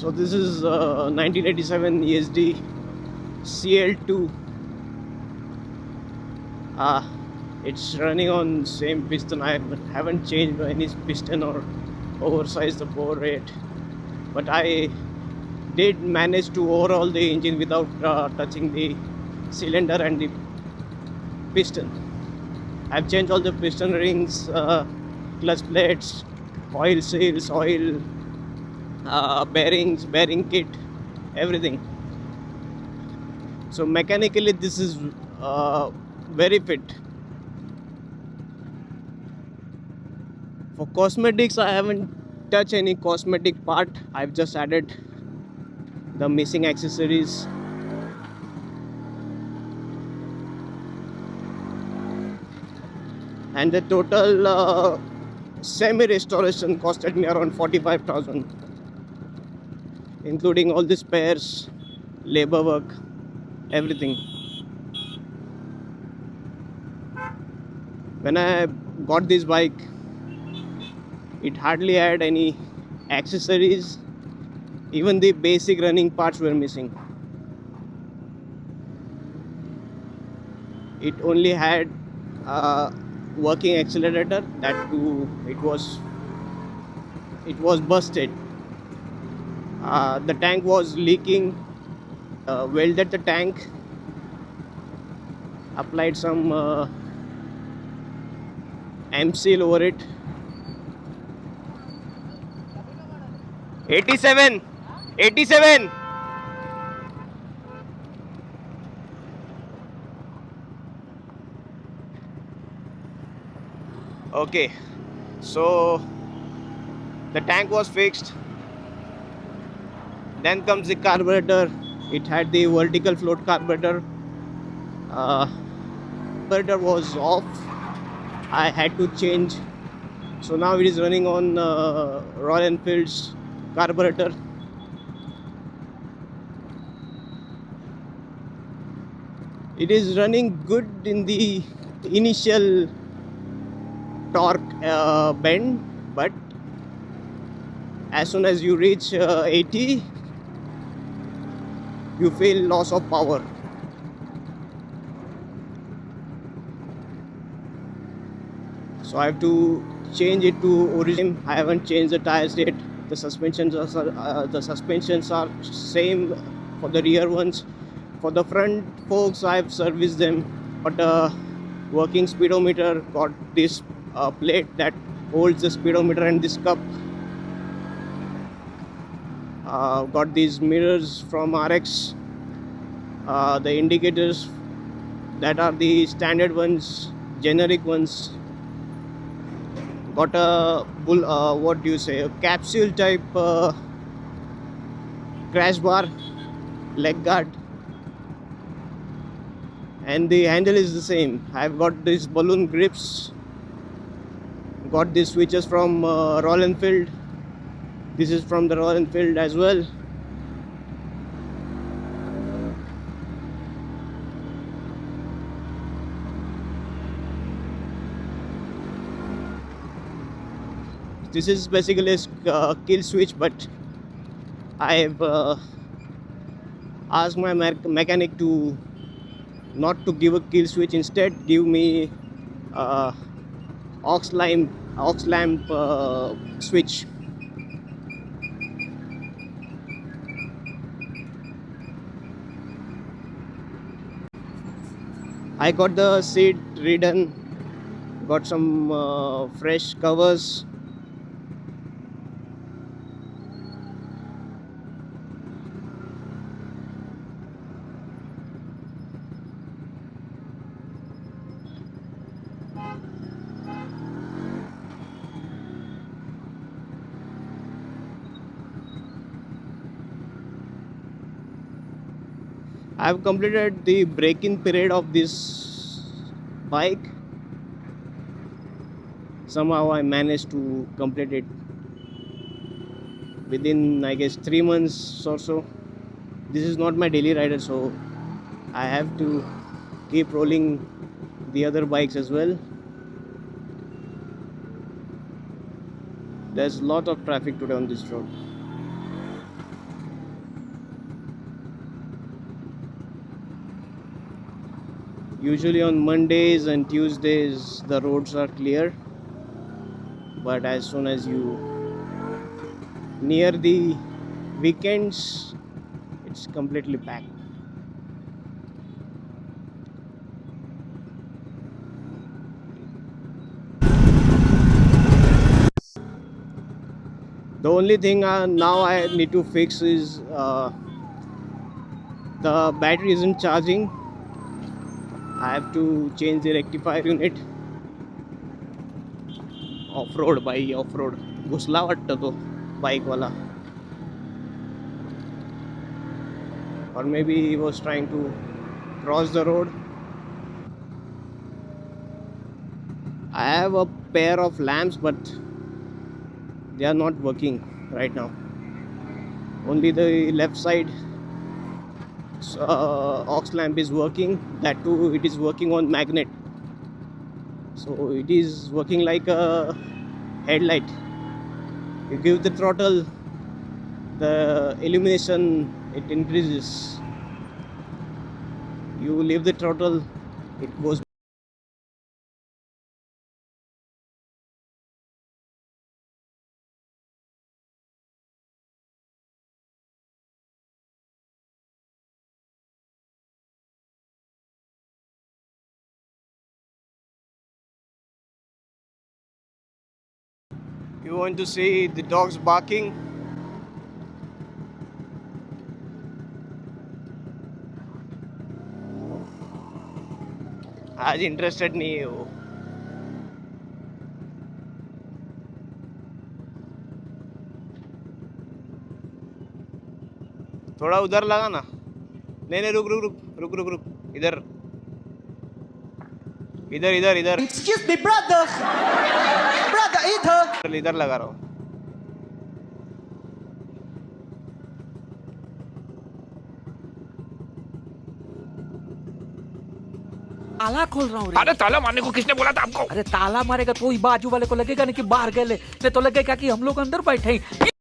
So this is 1987 ESD CL2. It's running on same piston. I haven't changed any piston or oversized the bore rate, but I did manage to overhaul the engine without touching the cylinder and the piston. I've changed all the piston rings, clutch plates, oil seals, oil bearings, bearing kit, everything. So mechanically this is very fit. For cosmetics, I haven't touched any cosmetic part. I've just added the missing accessories. And the total semi restoration costed me around 45,000, including all the spares, labor work, everything. When I got this bike, it hardly had any accessories. Even the basic running parts were missing. It only had a working accelerator. That too, it was busted. The tank was leaking. Welded the tank. Applied some M-seal over it. 87. Okay, so the tank was fixed. Then comes the carburetor. It had the vertical float carburetor. Carburetor was off. I had to change. So now it is running on Royal Enfield's carburetor. It is running good in the initial torque bend, but as soon as you reach 80, you feel loss of power. So I have to change it to origin. I haven't changed the tires yet. The suspensions are same for the rear ones. For the front forks, I've serviced them. Got a working speedometer. Got this plate that holds the speedometer and this cup. Got these mirrors from RX. The indicators that are the standard ones, generic ones. Got a what do you say, a capsule type crash bar, leg guard, and the handle is the same. I've got these balloon grips. Got these switches from Royal Enfield. This is from the Royal Enfield as well. This is basically a kill switch, but I've asked my mechanic to not to give a kill switch. Instead, give me aux lamp switch. I got the seat redone. Got some fresh covers. I've completed the break-in period of this bike. Somehow I managed to complete it within, I guess, 3 months or so. This is not my daily rider, so I have to keep rolling the other bikes as well. There's a lot of traffic today on this road. Usually on Mondays and Tuesdays the roads are clear, but as soon as you near the weekends it's completely packed. The only thing now I need to fix is the battery isn't charging. I have to change the rectifier unit. Off-road by, off-road घुसला वाटतं तो bike वाला, or maybe he was trying to cross the road. I have a pair of lamps but they are not working right now. Only the left side aux lamp is working. That too, it is working on magnet, so it is working like a headlight. You give the throttle, the illumination it increases. You leave the throttle, it goes. You want to see the dogs barking? आज interested नहीं है वो. थोड़ा उधर लगा ना. नहीं नहीं, रुक रुक रुक रुक रुक रुक, इधर इधर इधर इधर. Excuse me, brother. Brother, इधर. इधर लगा रहा हूँ. ताला खोल रहा हूँ. अरे ताला मारने को किसने बोला था आपको? अरे ताला मारेगा तो ही बाजू वाले को लगेगा नहीं कि बाहर गए, नहीं तो लगेगा कि हम लोग अंदर बैठे हैं.